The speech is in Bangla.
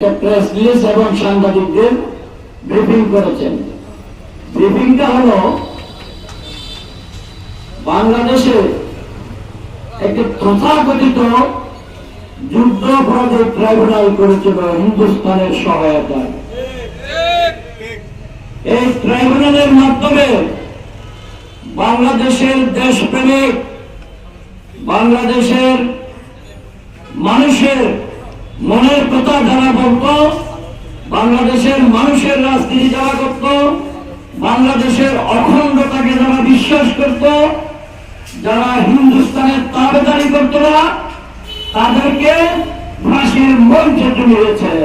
প্রেস রিলিজ এবং সাংবাদিকদের ব্রিফিং করেছেন। ব্রিফিংটা হলো বাংলাদেশে একটি তথাকথিত যুদ্ধাপরাধের ট্রাইব্যুনাল করেছিল হিন্দুস্তানের সহায়তায়। এই ট্রাইব্যুনালের মাধ্যমে বাংলাদেশের দেশপ্রেমিক, বাংলাদেশের মানুষের মনের কথা যারা বলত, বাংলাদেশের মানুষের রাজনীতি যারা করত, বাংলাদেশের অখণ্ডতাকে যারা বিশ্বাস করত, যারা হিন্দুস্তানের তাবেদারি করত না, তাদেরকে ফাঁসির মঞ্চে তুলে দিয়েছেন।